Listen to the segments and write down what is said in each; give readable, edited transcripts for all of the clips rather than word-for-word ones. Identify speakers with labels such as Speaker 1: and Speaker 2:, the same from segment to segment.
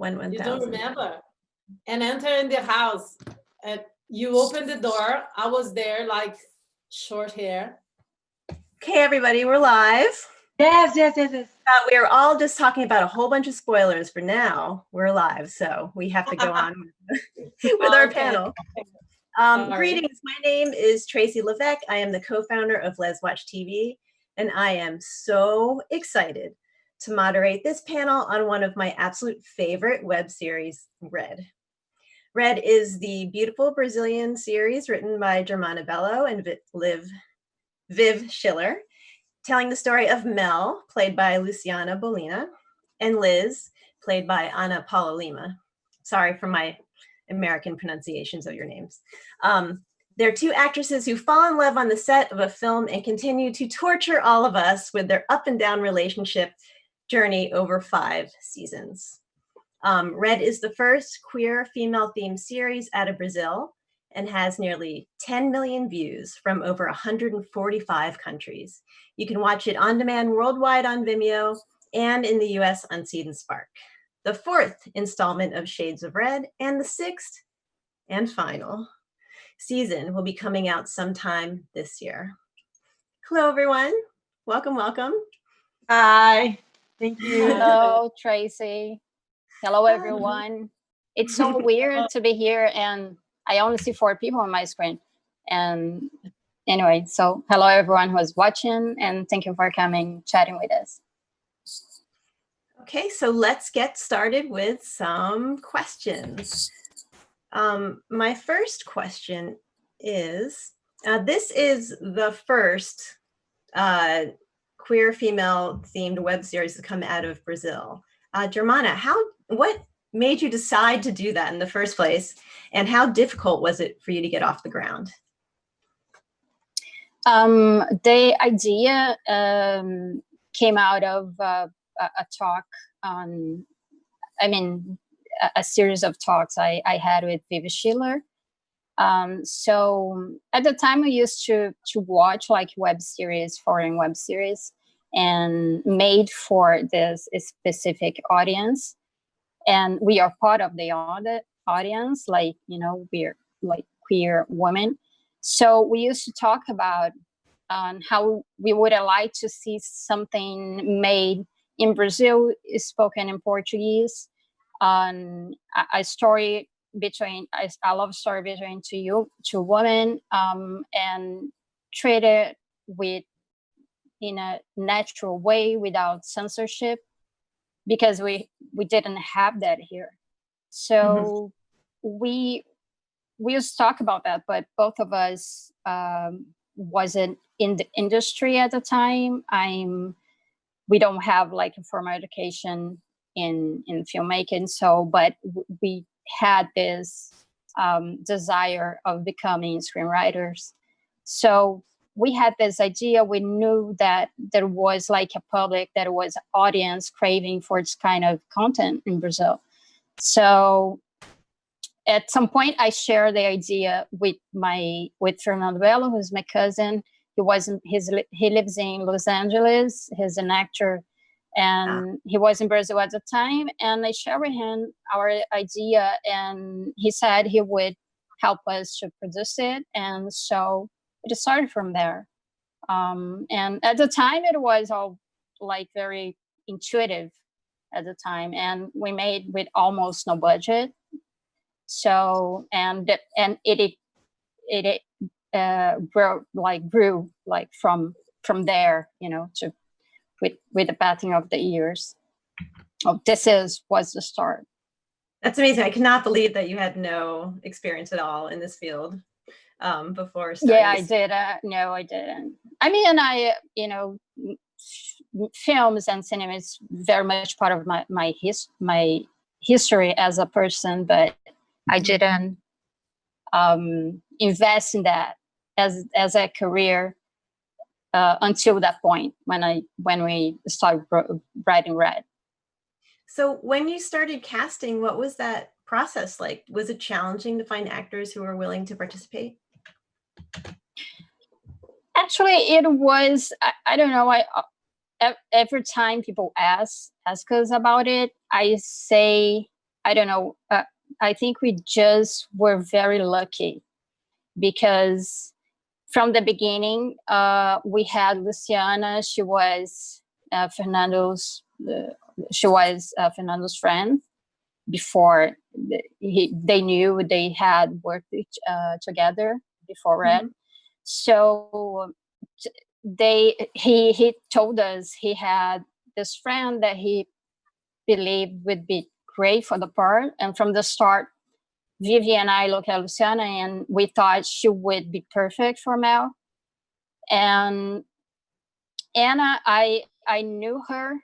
Speaker 1: When 1000.
Speaker 2: You don't remember? And enter in the house. And you open the door. I was there, like short hair.
Speaker 1: Okay, everybody, we're live.
Speaker 3: Yes.
Speaker 1: We are all just talking about a whole bunch of spoilers for now. We're live, so we have to go on with our panel. Greetings, my name is Tracy Levesque. I am the co-founder of Let's Watch TV, and I am so excited to moderate this panel on one of my absolute favorite web series, Red. Red is the beautiful Brazilian series written by Germana Bello and Viv Schiller, telling the story of Mel, played by Luciana Bollina, and Liz, played by Paula Lima. Sorry for my American pronunciations of your names. They're two actresses who fall in love on the set of a film and continue to torture all of us with their up and down relationship journey over 5 seasons. Red is the first queer female-themed series out of Brazil and has nearly 10 million views from over 145 countries. You can watch it on demand worldwide on Vimeo and in the US on Seed and Spark. The 4th installment of Shades of Red and the 6th and final season will be coming out sometime this year. Hello, everyone. Welcome, welcome.
Speaker 3: Hi. Thank you.
Speaker 4: Hello, Tracy. Hello, everyone. It's so weird to be here, and I only see 4 people on my screen. And anyway, so hello, everyone who's watching, and thank you for coming, chatting with us.
Speaker 1: Okay, so let's get started with some questions. My first question is, this is the first queer female themed web series to come out of Brazil. Germana, what made you decide to do that in the first place? And how difficult was it for you to get off the ground?
Speaker 4: The idea came out of a talk on, a series of talks I had with Viv Schiller. So at the time I used to watch like web series, foreign web series, and made for this specific audience. And we are part of the audience, like, we're like queer women. So we used to talk about how we would like to see something made in Brazil, spoken in Portuguese, on a story between a love story between two women, and treated in a natural way without censorship, because we didn't have that here. So we used to talk about that, but both of us wasn't in the industry at the time. We don't have like a formal education in filmmaking, but we had this desire of becoming screenwriters. So we had this idea. We knew that there was like a public, that was audience craving for this kind of content in Brazil. So at some point I shared the idea with Germana Bello, who's my cousin. He lives in Los Angeles. He's an actor, and he was in Brazil at the time. And I shared with him our idea, and he said he would help us to produce it. And so it started from there. And at the time, it was all like very intuitive at the time, and we made with almost no budget. So and it grew from there, to with the passing of the years. Was the start.
Speaker 1: That's amazing. I cannot believe that you had no experience at all in this field before starting.
Speaker 4: Yeah, I did. No, I didn't. Films and cinema is very much part of my history as a person, but I didn't invest in that as a career until that point when we started writing Red.
Speaker 1: So when you started casting, what was that process like? Was it challenging to find actors who were willing to participate?
Speaker 4: Actually, it was. I don't know. Every time people ask us about it, I say I don't know. I think we just were very lucky because from the beginning, we had Luciana. She was Fernando's friend before they knew they had worked together before Red. So he told us he had this friend that he believed would be great for the part, and from the start, Vivi and I looked at Luciana and we thought she would be perfect for Mel. And Anna, I knew her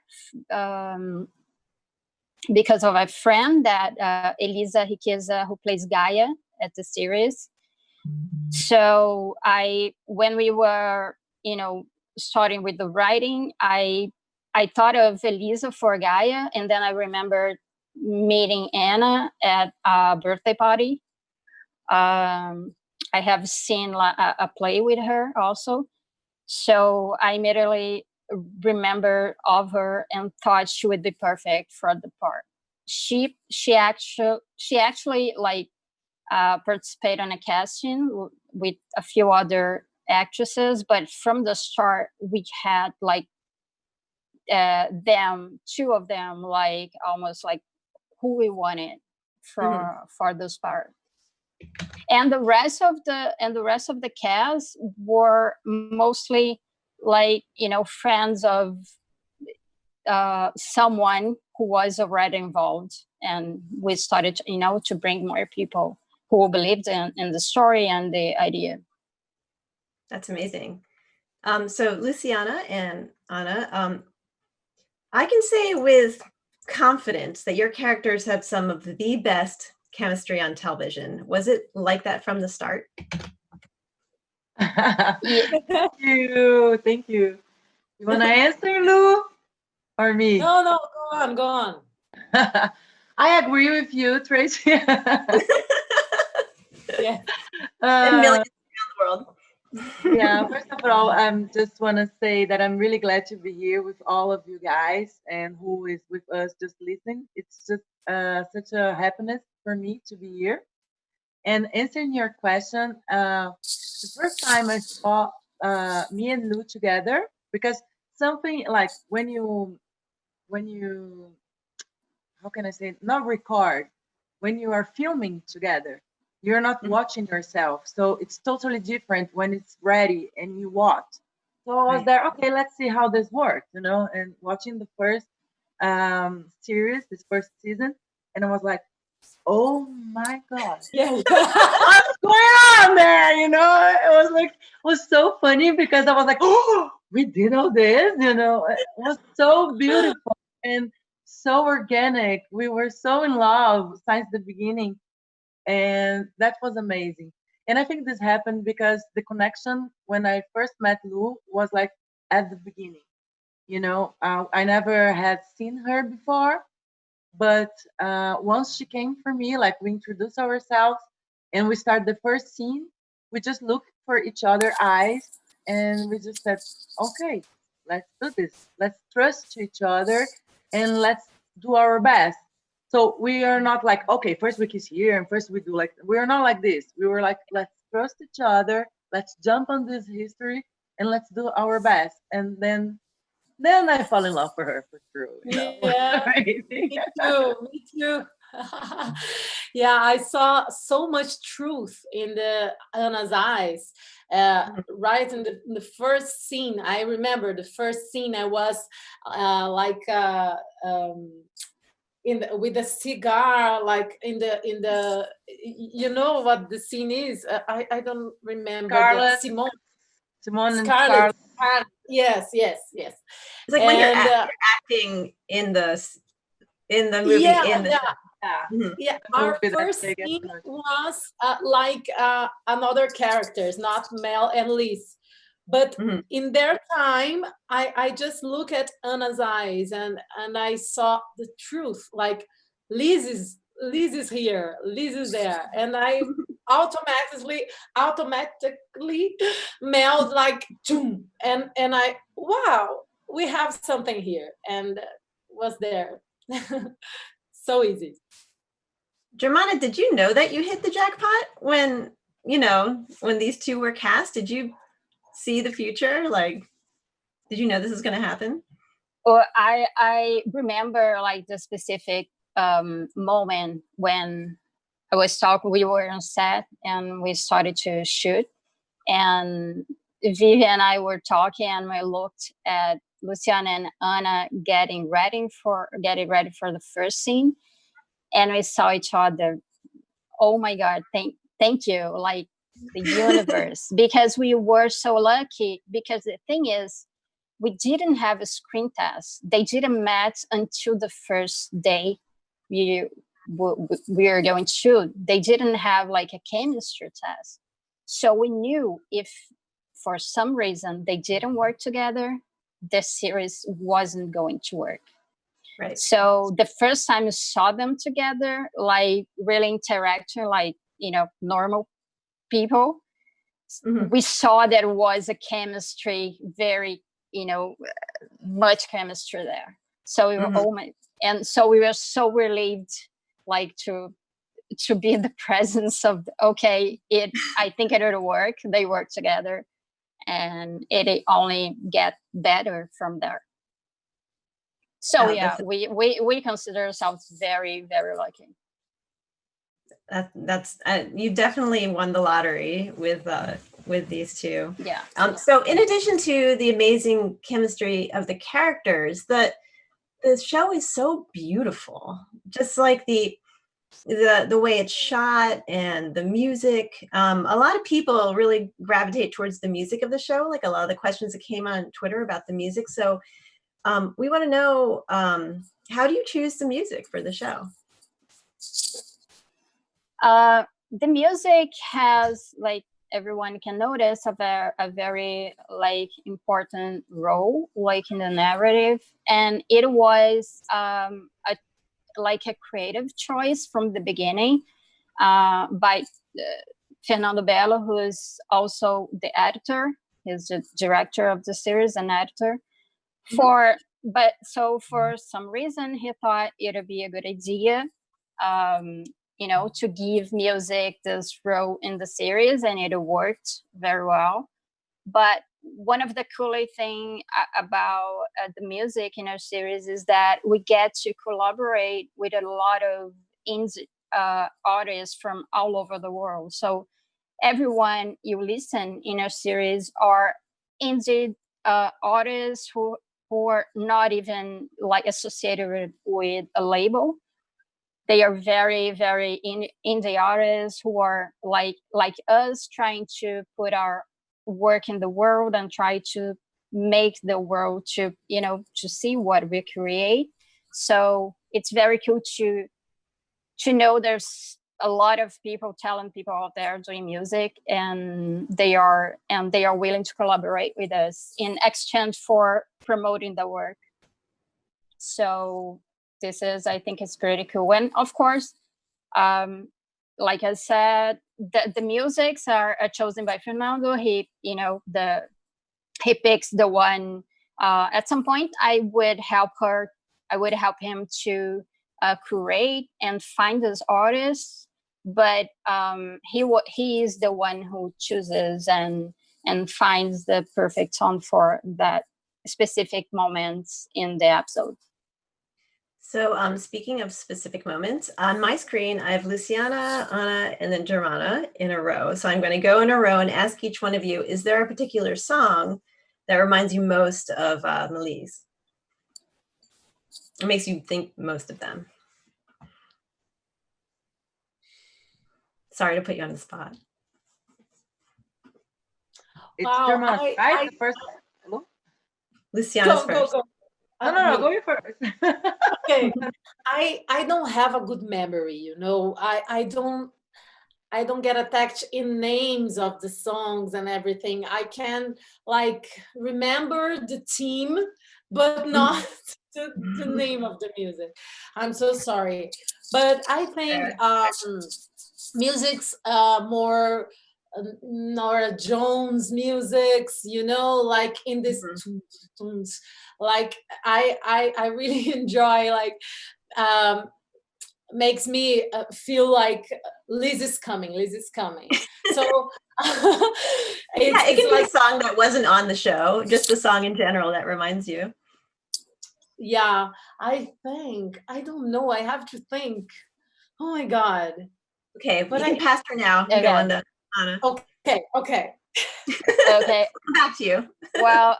Speaker 4: because of a friend that Elisa Riqueza, who plays Gaia at the series. So when we were, starting with the writing, I thought of Elisa for Gaia, and then I remembered meeting Anna at a birthday party. I have seen a play with her also. So I immediately remember of her and thought she would be perfect for the part. She actually participated in a casting with a few other actresses, but from the start we had two of them, almost like who we wanted for this part. And the rest of the cast were mostly friends of someone who was already involved, and we started to bring more people who believed in the story and the idea.
Speaker 1: That's amazing. So Luciana and Anna, I can say with confidence that your characters have some of the best chemistry on television. Was it like that from the start?
Speaker 3: Thank you. Thank you. You want to answer, Lu, or me?
Speaker 2: No, go on.
Speaker 3: I agree with you, Tracy.
Speaker 2: Yeah.
Speaker 1: And millions around the world.
Speaker 3: Yeah, first of all, I just want to say that I'm really glad to be here with all of you guys and who is with us just listening. It's just such a happiness for me to be here. And answering your question, the first time I saw me and Lou together, because something like when you, how can I say it? Not record, when you are filming together, you're not watching yourself. So it's totally different when it's ready and you watch. So I was there, okay, let's see how this works, and watching the first series, this first season, and I was like, oh my God.
Speaker 2: Yeah.
Speaker 3: What's going on there? It was so funny because I was like, oh, we did all this, it was so beautiful and so organic. We were so in love since the beginning, and that was amazing. And I think this happened because the connection when I first met Lou was like at the beginning. I never had seen her before, but once she came for me, like we introduced ourselves and we started the first scene, we just looked for each other eyes and we just said, okay, let's do this. Let's trust each other and let's do our best. So we are not like, okay, first we kiss here and first we do we are not like this. We were like, let's trust each other. Let's jump on this history and let's do our best. And then I fall in love for her for true.
Speaker 2: Yeah, me too. Yeah, I saw so much truth in Anna's eyes. Right in the first scene, I remember the first scene. I was with the cigar, like in the you know what the scene is. I don't remember.
Speaker 3: Scarlett. Simone and Scarlett.
Speaker 2: Yes.
Speaker 1: It's like when you're acting in the movie.
Speaker 2: Yeah. Our first scene was like another characters, not Mel and Liz. But in their time, I just look at Anna's eyes and I saw the truth. Like Liz is here, Liz is there, and I automatically melt like boom, and I wow, we have something here, and was there. So easy.
Speaker 1: Germana, did you know that you hit the jackpot when, when these two were cast? Did you see the future? Like, did you know this was going to happen?
Speaker 4: Well, I remember like the specific moment when I was talking, we were on set and we started to shoot, and Vivi and I were talking, and we looked at Luciana and Anna getting ready for the first scene, and we saw each other. Oh my God, thank you, like the universe, because we were so lucky. Because the thing is, we didn't have a screen test. They didn't match until the first day we were going to shoot. They didn't have like a chemistry test. So we knew if for some reason they didn't work together, the series wasn't going to work.
Speaker 1: Right.
Speaker 4: So the first time we saw them together, like really interacting like, normal people, we saw there was a chemistry, very, much chemistry there. So we were and so we were so relieved, like to be in the presence of, okay, I think it'll work. They work together, and it only get better from there. So we consider ourselves very, very lucky.
Speaker 1: That's you definitely won the lottery with these two.
Speaker 4: Yeah.
Speaker 1: So in addition to the amazing chemistry of the characters, the show is so beautiful. Just like the way it's shot and the music. A lot of people really gravitate towards the music of the show. Like a lot of the questions that came on Twitter about the music. So we want to know, how do you choose the music for the show?
Speaker 4: The music has, like everyone can notice, a very like important role, like in the narrative, and it was a creative choice from the beginning by Fernando Bello, who is also the editor. He's the director of the series and editor. For some reason he thought it would be a good idea to give music this role in the series, and it worked very well. But one of the coolest thing about the music in our series is that we get to collaborate with a lot of indie artists from all over the world. So everyone you listen in our series are indie artists who are not even like associated with a label. They are very, very indie artists who are like us, trying to put our work in the world and try to make the world to see what we create. So it's very cool to know there's a lot of talented people out there doing music, and they are willing to collaborate with us in exchange for promoting the work. So this is, I think, it's pretty cool. And of course, like I said, the musics are chosen by Fernando. He picks the one. At some point, I would help him to curate and find those artists. But he is the one who chooses and finds the perfect song for that specific moments in the episode.
Speaker 1: So speaking of specific moments, on my screen, I have Luciana, Anna, and then Germana in a row. So I'm going to go in a row and ask each one of you, is there a particular song that reminds you most of Melise? It makes you think most of them. Sorry to put you on the spot.
Speaker 3: It's Germana, right? The first.
Speaker 1: Luciana's first.
Speaker 3: Go. No, go first.
Speaker 2: Okay. I don't have a good memory, I don't get attached in names of the songs and everything. I can remember the theme, but not the name of the music. I'm so sorry. But I think music's more Nora Jones musics, like in this tunes. Like I really enjoy makes me feel like Liz is coming. So
Speaker 1: it can be a song that wasn't on the show, just a song in general that reminds you.
Speaker 2: Yeah, I don't know. I have to think. Oh my God.
Speaker 1: Okay, but you can pass her now. You go on to Anna.
Speaker 2: Okay.
Speaker 4: Okay.
Speaker 1: Come back to you.
Speaker 4: Well,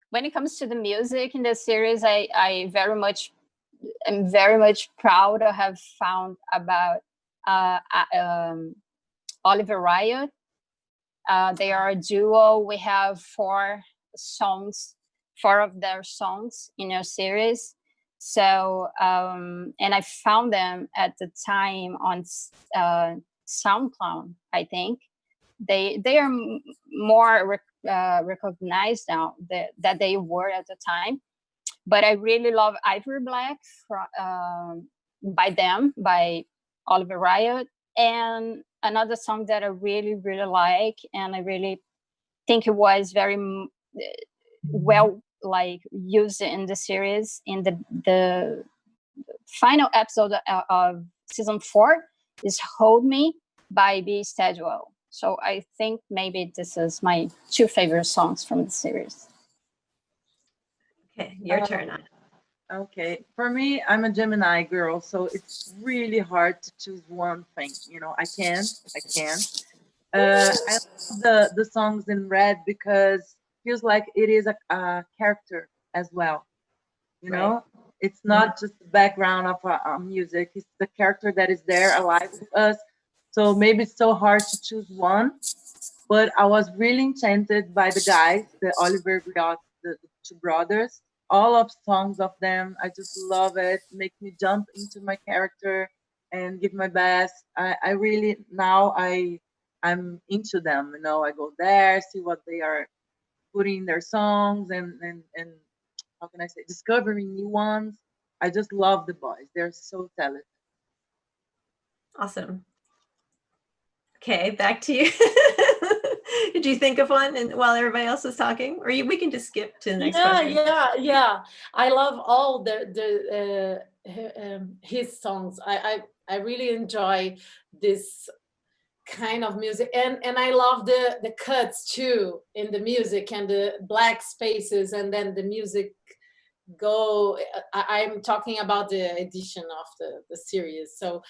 Speaker 4: when it comes to the music in the series, I'm very much proud to have found about Oliver Riot. They are a duo. We have 4 of their songs in our series. So, and I found them at the time on SoundCloud, I think. They are more recognized now that they were at the time. But I really love Ivory Black by Oliver Riot. And another song that I really, really like, and I really think it was very well used in the series in the final episode of season 4 is Hold Me by B. Stadwell. So I think maybe this is my 2 favorite songs from the series.
Speaker 1: Okay, your turn.
Speaker 3: Okay, for me, I'm a Gemini girl, so it's really hard to choose one thing. I can. I love the songs in Red because it feels like it is a character as well. It's not just the background of music; it's the character that is there alive with us. So maybe it's so hard to choose one, but I was really enchanted by the guys, the Oliver Griot, the 2 brothers. All of songs of them, I just love it. Make me jump into my character and give my best. I really now I'm into them. I go there, see what they are putting in their songs, and how can I say, discovering new ones. I just love the boys. They're so talented.
Speaker 1: Awesome. Okay, back to you. Did you think of one while everybody else was talking, or we can just skip to the next question?
Speaker 2: Yeah. I love all his songs. I really enjoy this kind of music, and I love the cuts too in the music and the black spaces, and then the music I'm talking about the edition of the series. So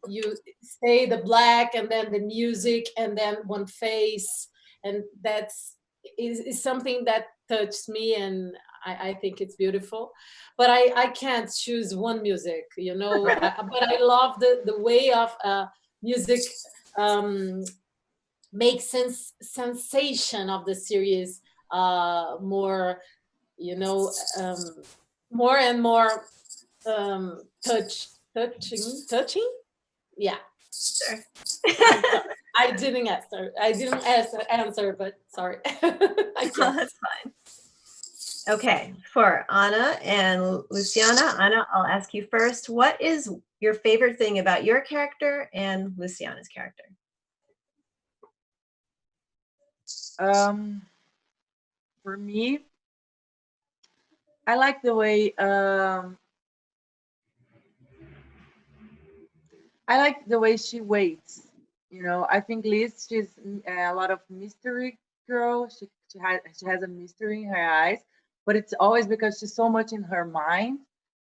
Speaker 2: you say the black and then the music and then one face, and is something that touched me, and I think it's beautiful. But I can't choose one music, but I love the way of music makes sensation of the series more, more and more touching. Yeah.
Speaker 1: Sure.
Speaker 2: I didn't answer, but sorry.
Speaker 1: That's fine. Okay, for Anna and Luciana. Anna, I'll ask you first. What is your favorite thing about your character and Luciana's character?
Speaker 3: For me, I like the way she waits. I think Liz, she's a lot of mystery girl. She has a mystery in her eyes, but it's always because she's so much in her mind,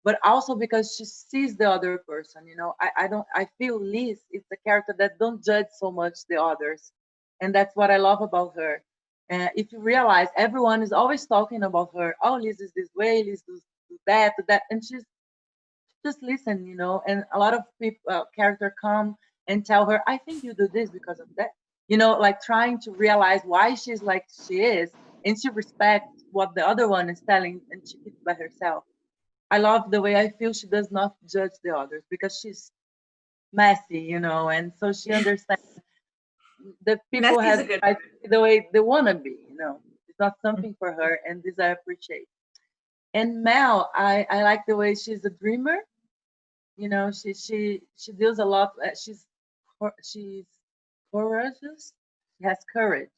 Speaker 3: but also because she sees the other person. I feel Liz is the character that don't judge so much the others, and that's what I love about her. If you realize, everyone is always talking about her. Oh, Liz is this way, Liz does that, and she's just listen, and a lot of people character come and tell her, I think you do this because of that, like trying to realize why she's like she is, and she respects what the other one is telling, and she keeps by herself. I love the way I feel she does not judge the others because she's messy, and so she understands that people have the way they want to be, it's not something for her, and this I appreciate. And Mel, I like the way she's a dreamer. She deals a lot. She's courageous. She has courage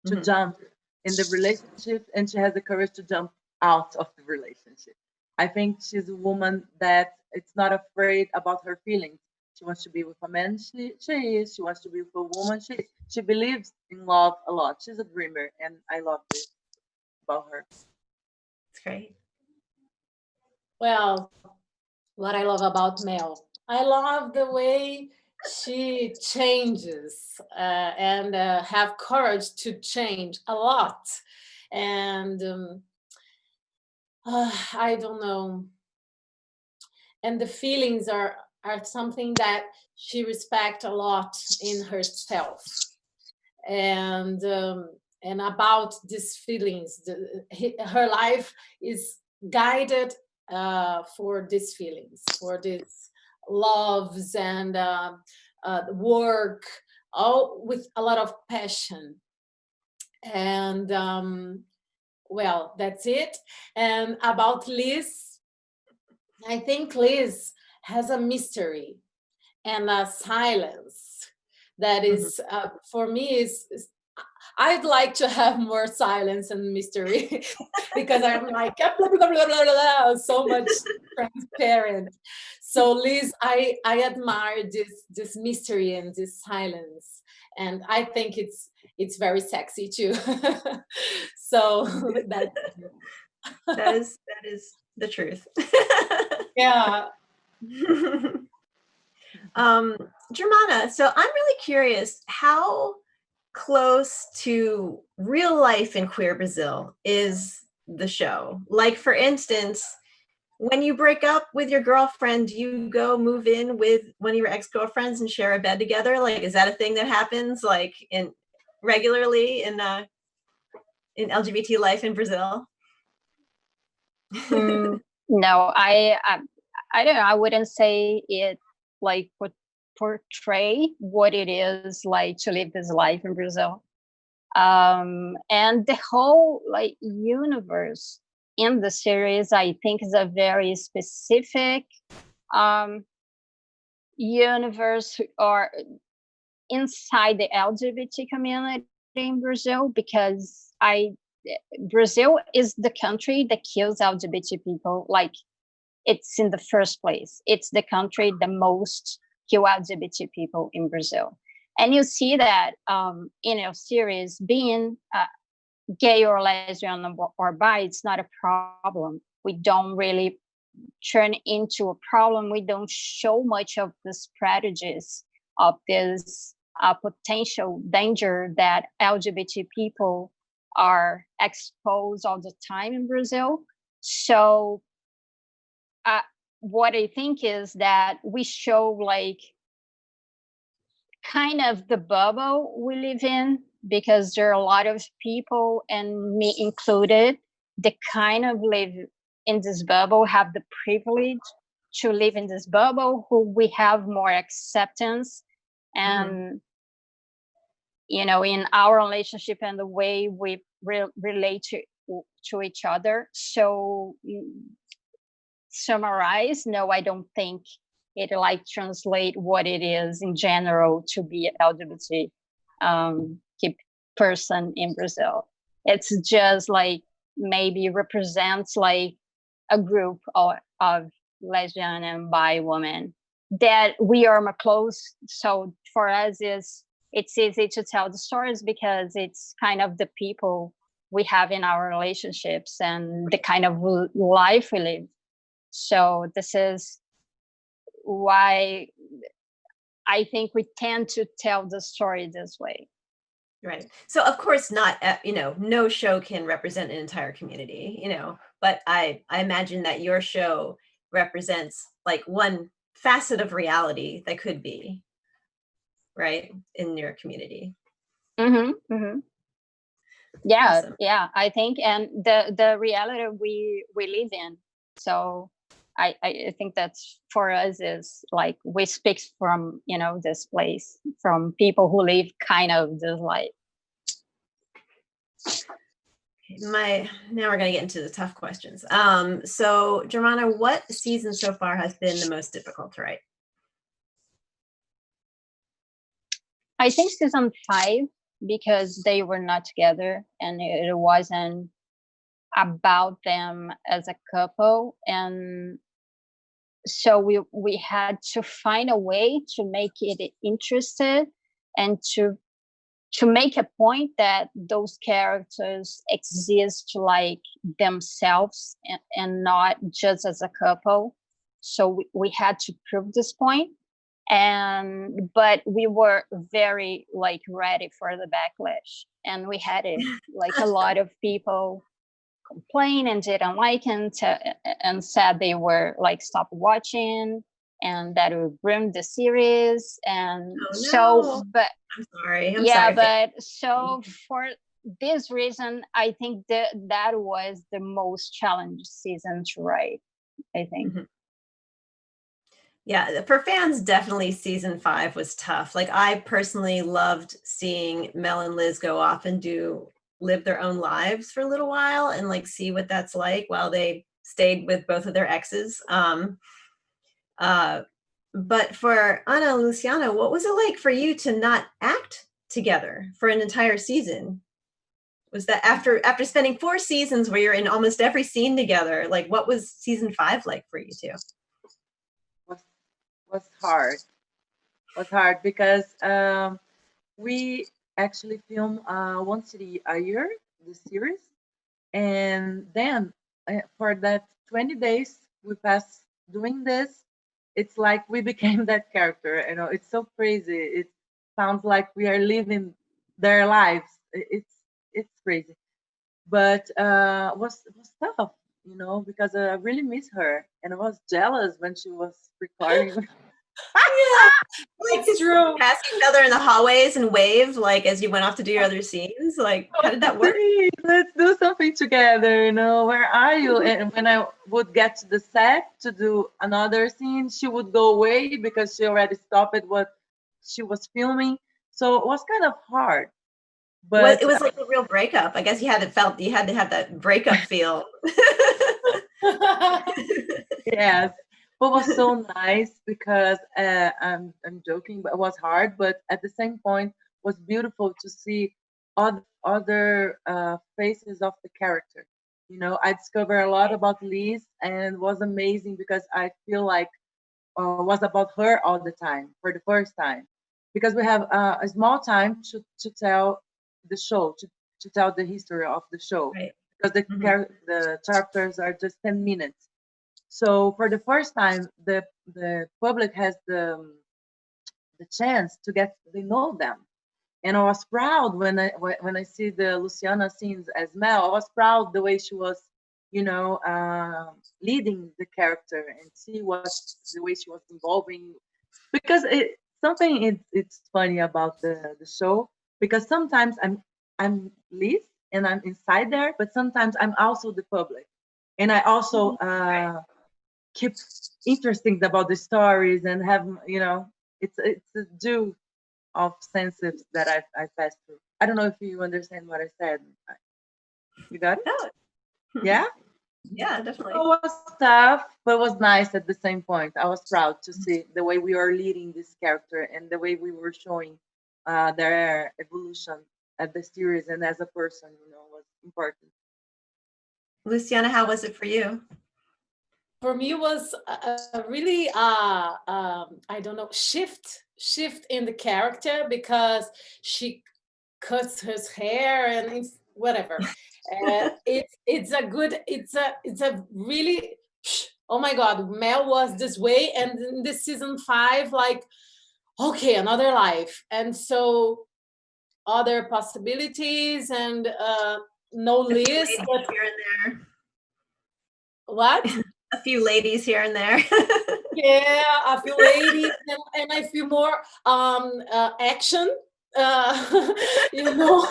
Speaker 3: to jump in the relationship, and she has the courage to jump out of the relationship. I think she's a woman that it's not afraid about her feelings. She wants to be with a man, she is. She wants to be with a woman, she is. She believes in love a lot. She's a dreamer, and I love this about her.
Speaker 1: It's great.
Speaker 2: Well, what I love about Mel, I love the way she changes and have courage to change a lot. And I don't know. And the feelings are something that she respects a lot in herself. And about these feelings, her life is guided for these feelings, for these loves and work, all with a lot of passion. And well, that's it. And about Liz, I think Liz has a mystery and a silence that is, for me, is I'd like to have more silence and mystery because I'm like blah, blah, blah, blah, blah, blah, so much transparent. So Liz, I admire this mystery and this silence, and I think it's very sexy too. So that
Speaker 1: is the truth.
Speaker 2: Yeah.
Speaker 1: Germana, so I'm really curious, how close to real life in queer Brazil is the show? Like, for instance, when you break up with your girlfriend, do you go move in with one of your ex-girlfriends and share a bed together? Like, is that a thing that happens like regularly in LGBT life in Brazil?
Speaker 4: No, I don't know. I wouldn't say it like would portray what it is like to live this life in Brazil. And the whole like universe in the series, I think, is a very specific universe or inside the LGBT community in Brazil, because Brazil is the country that kills LGBT people. Like, it's in the first place. It's the country that most kill LGBT people in Brazil. And you see that in our series, being gay or lesbian or bi, it's not a problem. We don't really turn into a problem. We don't show much of the strategies of this potential danger that LGBT people are exposed all the time in Brazil. So what I think is that we show like kind of the bubble we live in, because there are a lot of people, and me included, that kind of live in this bubble, have the privilege to live in this bubble, who we have more acceptance and you know, in our relationship and the way we relate to each other. So summarize, no, I don't think it like translate what it is in general to be LGBT person in Brazil. It's just like maybe represents like a group of lesbian and bi women that we are more close. So for us, it's easy to tell the stories because it's kind of the people we have in our relationships and the kind of life we live. So this is why I think we tend to tell the story this way.
Speaker 1: Right. So of course not, no show can represent an entire community, but I imagine that your show represents like one facet of reality that could be, right, in your community.
Speaker 4: Yeah,
Speaker 1: awesome.
Speaker 4: Yeah, I think, and the reality we live in. So I think that's for us is like we speak from this place, from people who live kind of this life.
Speaker 1: Now we're gonna get into the tough questions. So Germana, what season so far has been the most difficult to write?
Speaker 4: I think season 5, because they were not together and it wasn't about them as a couple, and so we had to find a way to make it interested and to make a point that those characters exist like themselves and not just as a couple. So we had to prove this point, but we were very like ready for the backlash, and we had it like a lot of people complain and didn't like and said they were like stop watching and that would ruin the series. And but
Speaker 1: I'm sorry.
Speaker 4: but so for this reason, I think that was the most challenging season to write, I think.
Speaker 1: Yeah, for fans, definitely season 5 was tough. Like, I personally loved seeing Mel and Liz go off and live their own lives for a little while and like see what that's like while they stayed with both of their exes. But for Anna and Luciana, what was it like for you to not act together for an entire season? Was that after spending 4 seasons where you're in almost every scene together, like what was season 5 like for you two?
Speaker 3: Was hard. Was hard because we actually film one city a year, the series, and then for that 20 days we passed doing this, it's like we became that character. You know, it's so crazy. It sounds like we are living their lives. It's crazy, but was tough, you know, because I really miss her and I was jealous when she was recording.
Speaker 1: Like,
Speaker 2: it's true.
Speaker 1: Pass each other in the hallways and wave like as you went off to do your other scenes. Like, how did that work?
Speaker 3: Let's do something together, you know, where are you? And when I would get to the set to do another scene, she would go away because she already stopped what she was filming. So it was kind of hard. But
Speaker 1: it was like a real breakup. I guess you had to have that breakup feel.
Speaker 3: yes. But it was so nice because I'm joking, but it was hard. But at the same point, it was beautiful to see other faces of the character. You know, I discovered a lot about Liz, and it was amazing because I feel like it was about her all the time for the first time, because we have a small time to tell the show, to tell the history of the show,
Speaker 1: Right.
Speaker 3: because the chapters are just 10 minutes. So for the first time, the public has the chance to get to know them, and I was proud when I see the Luciana scenes as Mel. I was proud the way she was, you know, leading the character and see what the way she was involving, because it's funny about the show, because sometimes I'm Liz and I'm inside there, but sometimes I'm also the public, and I also keep interesting about the stories and have, you know, it's a due of senses that I passed through. I don't know if you understand what I said. You got it?
Speaker 1: No.
Speaker 3: Yeah?
Speaker 1: Yeah, definitely.
Speaker 3: It was tough, but it was nice at the same point. I was proud to see the way we are leading this character and the way we were showing their evolution at the series and as a person, you know, was important.
Speaker 1: Luciana, how was it for you?
Speaker 2: For me, it was a really I don't know, shift in the character, because she cuts her hair and it's whatever. It's a really, oh my God, Mel was this way, and in this season 5, like, okay, another life, and so other possibilities, and no list, but
Speaker 1: here and there.
Speaker 2: What?
Speaker 1: A few ladies here and there.
Speaker 2: Yeah, a few ladies, and I feel more action, you know,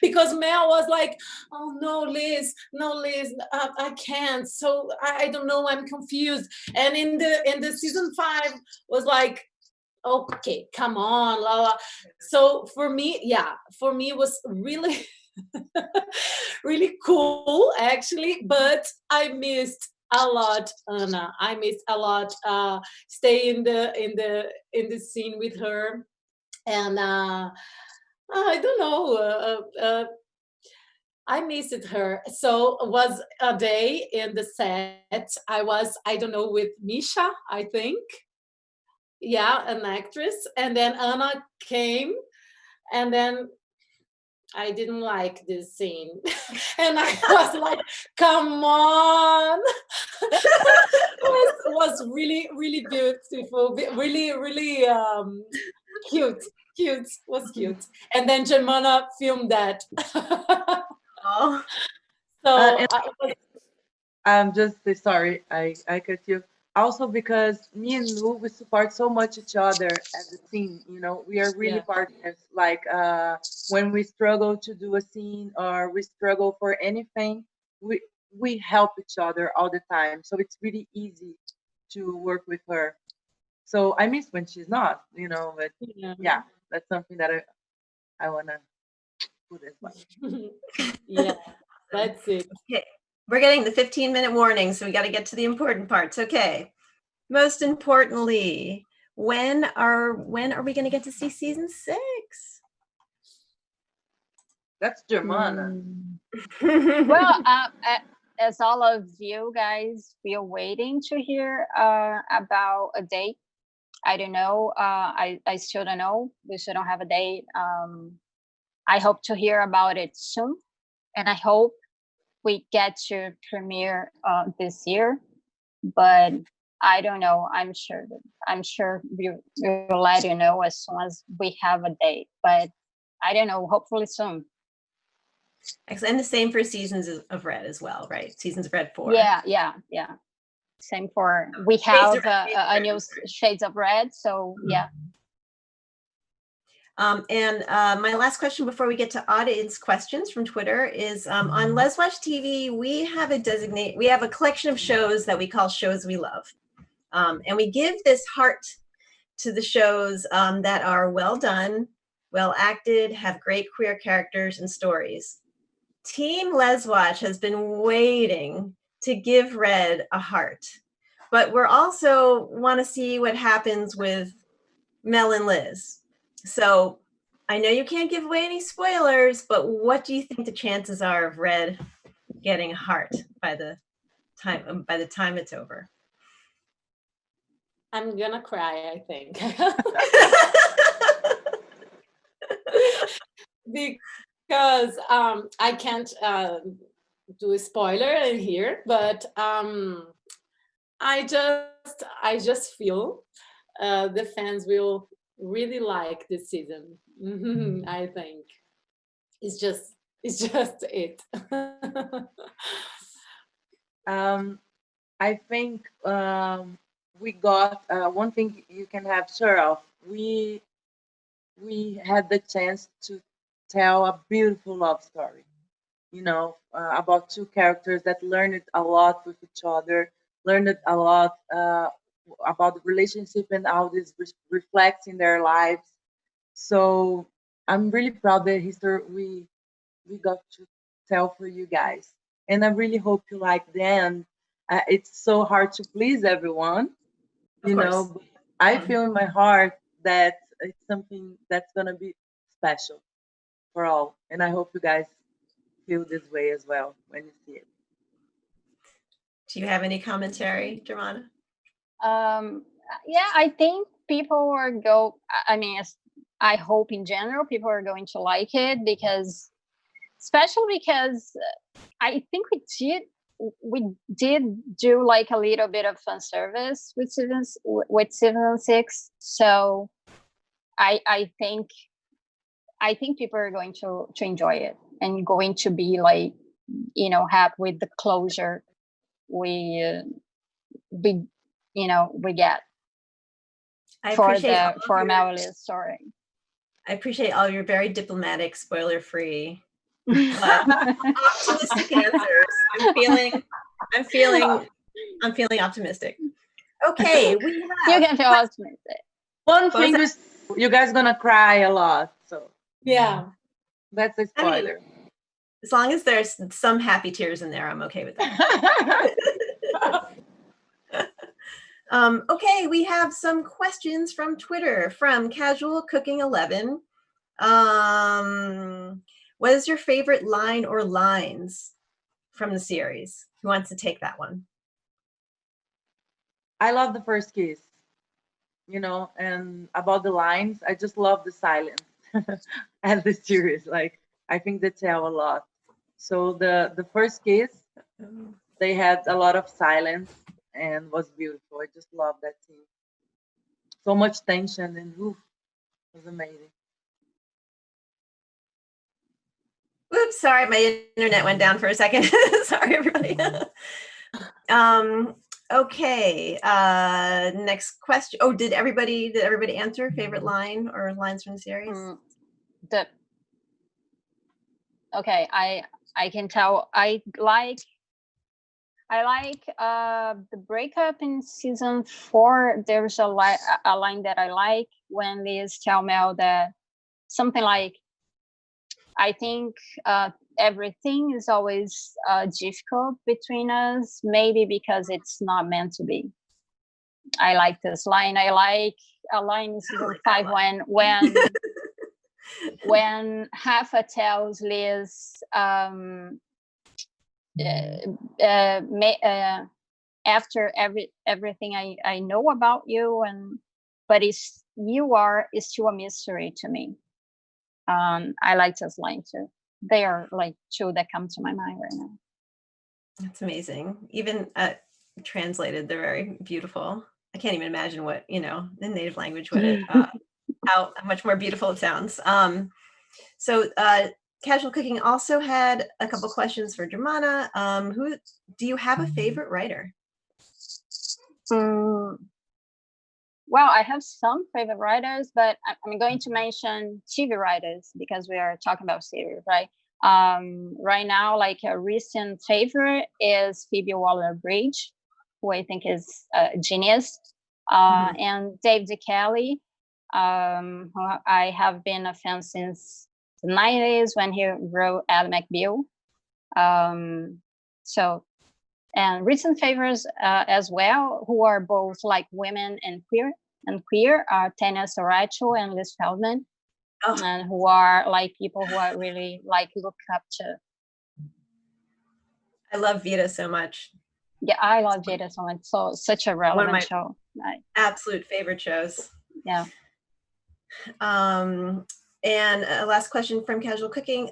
Speaker 2: because Mel was like, oh no, Liz, I can't. So I don't know, I'm confused. And in the season 5 was like, okay, come on, la la. So for me, it was really really cool actually, but I missed a lot Anna. I missed a lot stay in the scene with her, and I don't know, I missed her. So it was a day in the set. I don't know, with Misha, I think. Yeah, an actress. And then Anna came, and then I didn't like this scene. And I was like, come on. It was really, really beautiful. Really, really cute. Cute. Was cute. And then Germana filmed that.
Speaker 1: Oh.
Speaker 2: So
Speaker 3: I'm just sorry, I cut you. Also because me and Lou, we support so much each other as a team. You know, we are really partners. Like when we struggle to do a scene or we struggle for anything, we help each other all the time. So it's really easy to work with her. So I miss when she's not. You know, but yeah, that's something that I wanna put as well.
Speaker 2: Yeah, that's it.
Speaker 1: Okay. We're getting the 15-minute warning, so we got to get to the important parts. Okay. Most importantly, when are we going to get to see season 6?
Speaker 3: That's Germana.
Speaker 4: Well, as all of you guys, we are waiting to hear about a date. I don't know. I still don't know. We still don't have a date. I hope to hear about it soon, and I hope we get to premiere this year. But I don't know. I'm sure we'll let you know as soon as we have a date. But I don't know. Hopefully soon.
Speaker 1: Excellent. And the same for Seasons of Red as well, right? Seasons of Red 4.
Speaker 4: Yeah. Same for, we have a new Shades of Red. So yeah.
Speaker 1: And my last question before we get to audience questions from Twitter is on Let's Watch TV, we have a collection of shows that we call Shows We Love. And we give this heart to the shows that are well done, well acted, have great queer characters and stories. Team Les Watch has been waiting to give Red a heart, but we're also want to see what happens with Mel and Liz. So I know you can't give away any spoilers, but what do you think the chances are of Red getting a heart by the time it's over?
Speaker 2: I'm gonna cry, I think. Because I can't do a spoiler in here, but I just feel the fans will really like this season. I think it's just it.
Speaker 3: I think we got one thing you can have sure of. We had the chance to tell a beautiful love story, you know, about two characters that learned a lot with each other, learned a lot about the relationship and how this reflects in their lives. So I'm really proud that history we got to tell for you guys, and I really hope you like the end. It's so hard to please everyone, you know. But I feel in my heart that it's something that's gonna be special for all, and I hope you guys feel this way as well when you see it.
Speaker 1: Do you have any commentary, Germana?
Speaker 4: Yeah, I think people are I hope in general people are going to like it, because especially because I think we did do like a little bit of fan service with season 6. So I think people are going to enjoy it and going to be like, you know, happy with the closure we get for Melly's story.
Speaker 1: I appreciate all your very diplomatic, spoiler-free, but optimistic answers. I'm feeling optimistic. Okay,
Speaker 4: you can feel optimistic.
Speaker 3: One thing is, you guys gonna cry a lot, so
Speaker 2: yeah,
Speaker 3: that's a spoiler.
Speaker 1: I mean, as long as there's some happy tears in there, I'm okay with that. Okay, we have some questions from Twitter from Casual Cooking 11. What is your favorite line or lines from the series? Who wants to take that one?
Speaker 3: I love the first kiss, you know, and about the lines, I just love the silence and the series. Like, I think they tell a lot. So the first kiss, they had a lot of silence and was beautiful. I just love that scene. So much tension and oof, it was amazing.
Speaker 1: Oops, sorry, my internet went down for a second. Sorry, everybody. Okay, next question. Oh, did everybody answer favorite line or lines from the series?
Speaker 4: Okay, I can tell. I like the breakup in season 4. There's a line that I like when Liz tell Mel that something like, I think everything is always difficult between us, maybe because it's not meant to be. I like this line. I like a line in season 5 when Rafa tells Liz, after everything I know about you, but you are still a mystery to me. I like this line too. They are like two that come to my mind right now.
Speaker 1: That's amazing. Even translated, they're very beautiful. I can't even imagine what, in native language, what it, how much more beautiful it sounds. So Casual Cooking also had a couple questions for Germana. Who do you have a favorite writer?
Speaker 4: Well, I have some favorite writers, but I'm going to mention TV writers because we are talking about series, right? Right now, like a recent favorite is Phoebe Waller-Bridge, who I think is a genius, and Dave DeKelly, who I have been a fan since the 90s when he wrote Ally McBeal. And recent favorites as well, who are both like women and queer, are Tanya Soracho and Liz Feldman, and who are like people who I really like look up to.
Speaker 1: I love Vita so much.
Speaker 4: Yeah, I love Vita so much. So such a relevant show.
Speaker 1: Absolute favorite shows.
Speaker 4: Yeah.
Speaker 1: And last question from Casual Cooking.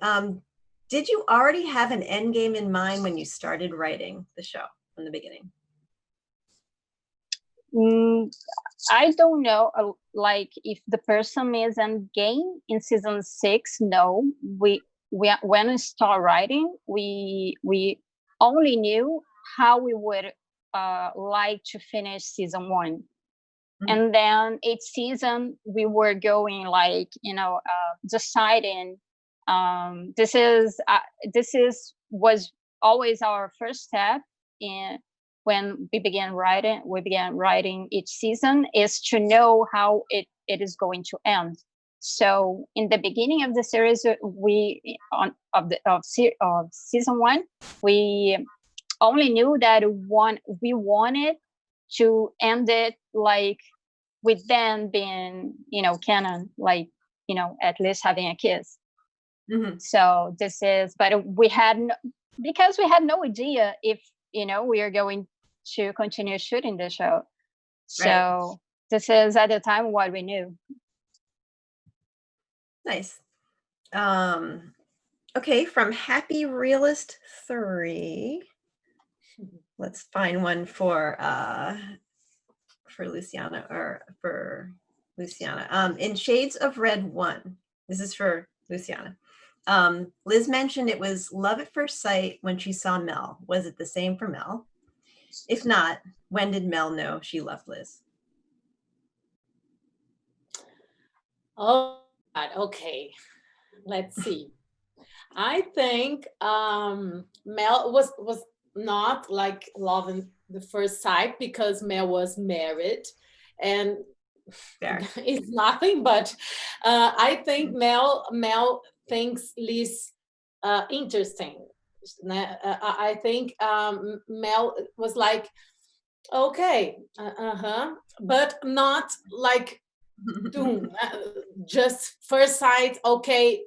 Speaker 1: Did you already have an end game in mind when you started writing the show from the beginning?
Speaker 4: I don't know, like if the person is end game in season 6. No, we when we start writing, we only knew how we would like to finish season 1. And then each season we were going like, deciding this was always our first step when we began writing each season, is to know how it is going to end. So in the beginning of the series, of season 1, we only knew that we wanted to end it like with them being, canon, like, at least having a kiss. So but because we had no idea if, we are going to continue shooting the show. So this is at the time what we knew.
Speaker 1: Nice. Okay, from Happy Realist 3. Let's find one for Luciana in Shades of Red 1. This is for Luciana. Liz mentioned it was love at first sight when she saw Mel. Was it the same for Mel? If not, when did Mel know she loved Liz?
Speaker 2: Oh, God. Okay. Let's see. I think Mel was not like love in the first sight because Mel was married, and it's nothing. But I think Mel thinks Liz interesting. I think Mel was like, okay, but not like just first sight. Okay,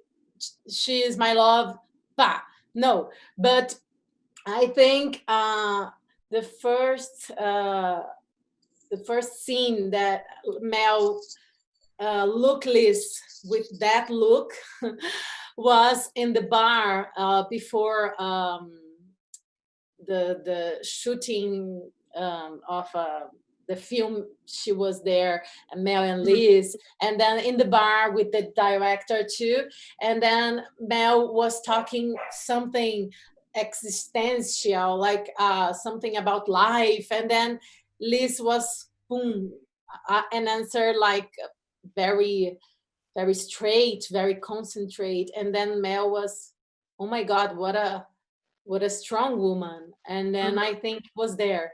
Speaker 2: she is my love. Bah, no, but I think the first scene that Mel lookless with that look was in the bar before the shooting of the film. She was there, Mel and Liz, and then in the bar with the director too. And then Mel was talking something existential, like something about life. And then Liz was boom, an answer like very, very straight, very concentrate. And then Mel was, oh my God, what a strong woman. And then I think was there.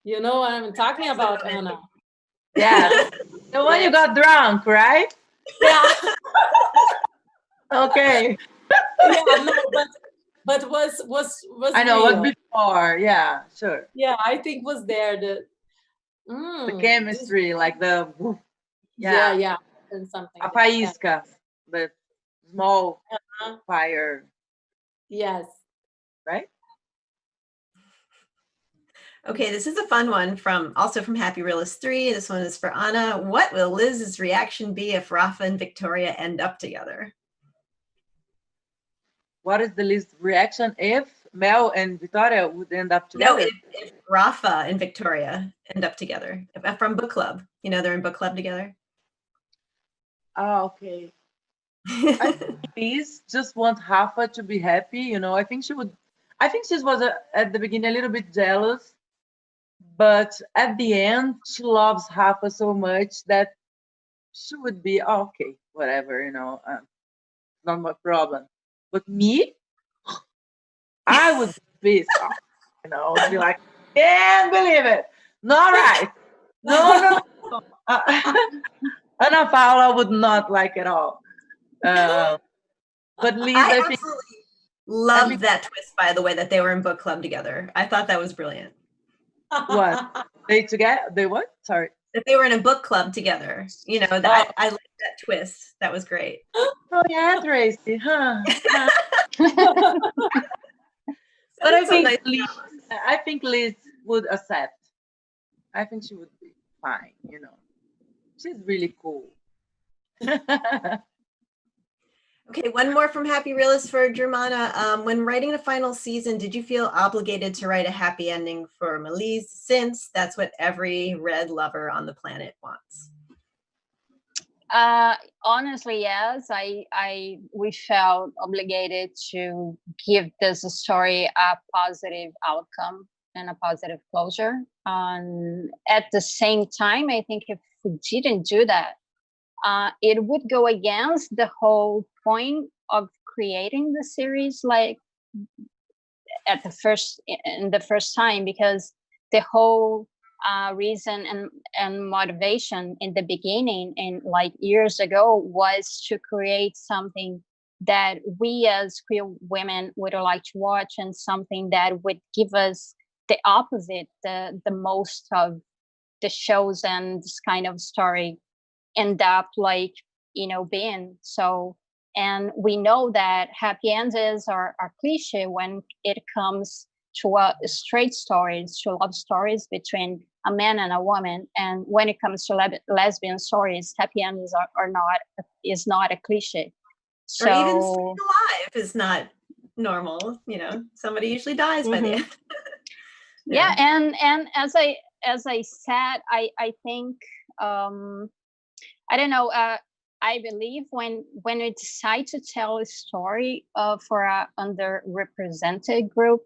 Speaker 2: You know what I'm talking about, Anna?
Speaker 3: Yeah. The one you got drunk, right?
Speaker 2: Yeah.
Speaker 3: Okay.
Speaker 2: Yeah, no, but was
Speaker 3: I know
Speaker 2: real.
Speaker 3: what before. Yeah, sure.
Speaker 2: Yeah, I think was there
Speaker 3: The chemistry, like the
Speaker 2: yeah, and something.
Speaker 3: a faísca, the small fire,
Speaker 2: Yes.
Speaker 3: right?
Speaker 1: Okay, this is a fun one also from Happy Realist 3. This one is for Anna. What will Liz's reaction be if Rafa and Victoria end up together?
Speaker 3: What is the Liz's reaction if Mel and Victoria would end up together?
Speaker 1: No, if Rafa and Victoria end up together from book club. You know, they're in book club together.
Speaker 3: Oh, okay. I think Liz just wants Rafa to be happy. You know, I think she was at the beginning a little bit jealous, but at the end she loves Rafa so much that she would be okay, whatever, you know, not my problem. But me, I would be pissed off, you know, be like, can't believe it, not right, no. Ana Paula would not like it all. But Liz,
Speaker 1: I absolutely loved that twist, by the way, that they were in book club together. I thought that was brilliant.
Speaker 3: What? They what? Sorry.
Speaker 1: That they were in a book club together. You know, I liked that twist. That was great.
Speaker 3: Oh yeah, Tracy, huh? But I think Liz would accept. I think she would be fine, you know. She's really cool.
Speaker 1: Okay, one more from Happy Realist for Germana. When writing the final season, did you feel obligated to write a happy ending for Melise, since that's what every red lover on the planet wants?
Speaker 4: Honestly, yes. We felt obligated to give this story a positive outcome and a positive closure. At the same time, I think if we didn't do that, it would go against the whole point of creating the series, like in the first time, because the whole reason and motivation in the beginning and like years ago was to create something that we as queer women would like to watch, and something that would give us the opposite, the most of the shows and this kind of story end up like, you know, being. So, and we know that happy endings are cliche when it comes to straight stories, to love stories between a man and a woman. And when it comes to lesbian stories, happy endings is not a cliche. So,
Speaker 1: or even staying alive is not normal. You know, somebody usually dies by the end.
Speaker 4: Yeah, and as I said, I think I don't know. I believe when we decide to tell a story for a underrepresented group,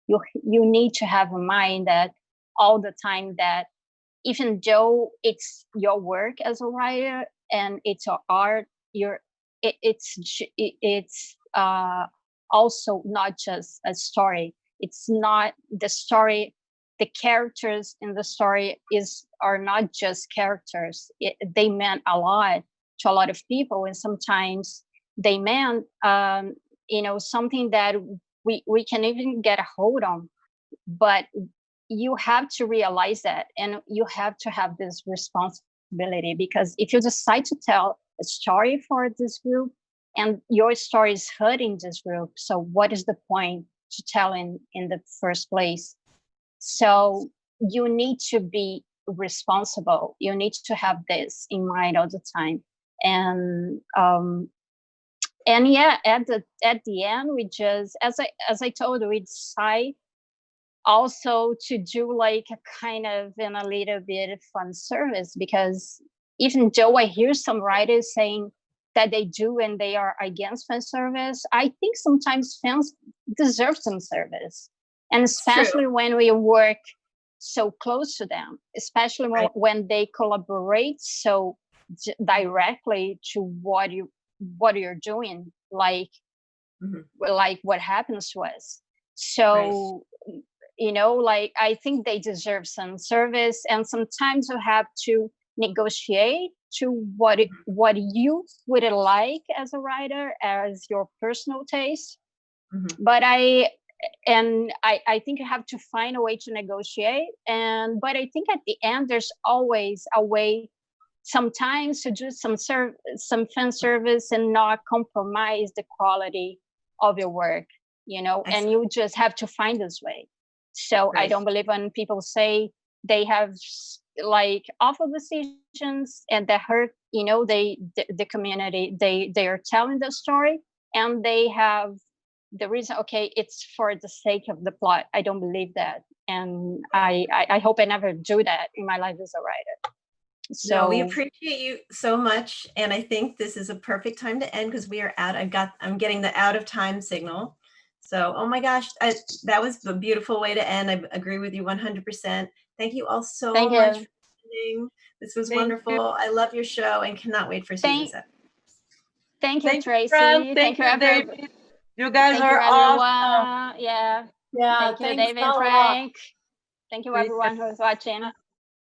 Speaker 4: you need to have in mind that all the time that even though it's your work as a writer and it's your art, it's also not just a story. It's not the story. The characters in the story are not just characters. They meant a lot to a lot of people, and sometimes they meant something that we can even get a hold on. But you have to realize that, and you have to have this responsibility, because if you decide to tell a story for this group, and your story is hurting this group. So what is the point to tell in the first place? So you need to be responsible. You need to have this in mind all the time. And yeah, at the end, we just, as I told you, we decide also to do like a kind of in a little bit of fun service, because even though I hear some writers saying that they do and they are against fan service, I think sometimes fans deserve some service, and especially when we work so close to them, especially when they collaborate so directly to what you're doing, like what happens to us. So you know, like, I think they deserve some service, and sometimes you have to negotiate to what you would like as a writer, as your personal taste. But I think you have to find a way to negotiate. But I think at the end, there's always a way sometimes to do some fan service and not compromise the quality of your work, you know, and you just have to find this way. So I don't believe when people say they have like awful decisions and that hurt, you know, the community, they are telling the story and they have the reason, okay, it's for the sake of the plot. I don't believe that. And I hope I never do that in my life as a writer. So
Speaker 1: no, we appreciate you so much. And I think this is a perfect time to end because we are out. I'm getting the out of time signal. So, oh my gosh, that was a beautiful way to end. I agree with you 100%. Thank you all so much for listening. This was wonderful. I love your show and cannot wait for season 7.
Speaker 4: Thank you, Tracy.
Speaker 3: Thank you, David. You guys are awesome.
Speaker 4: Yeah.
Speaker 2: Yeah.
Speaker 4: Thank you, David and Frank. Thank you, everyone who's watching.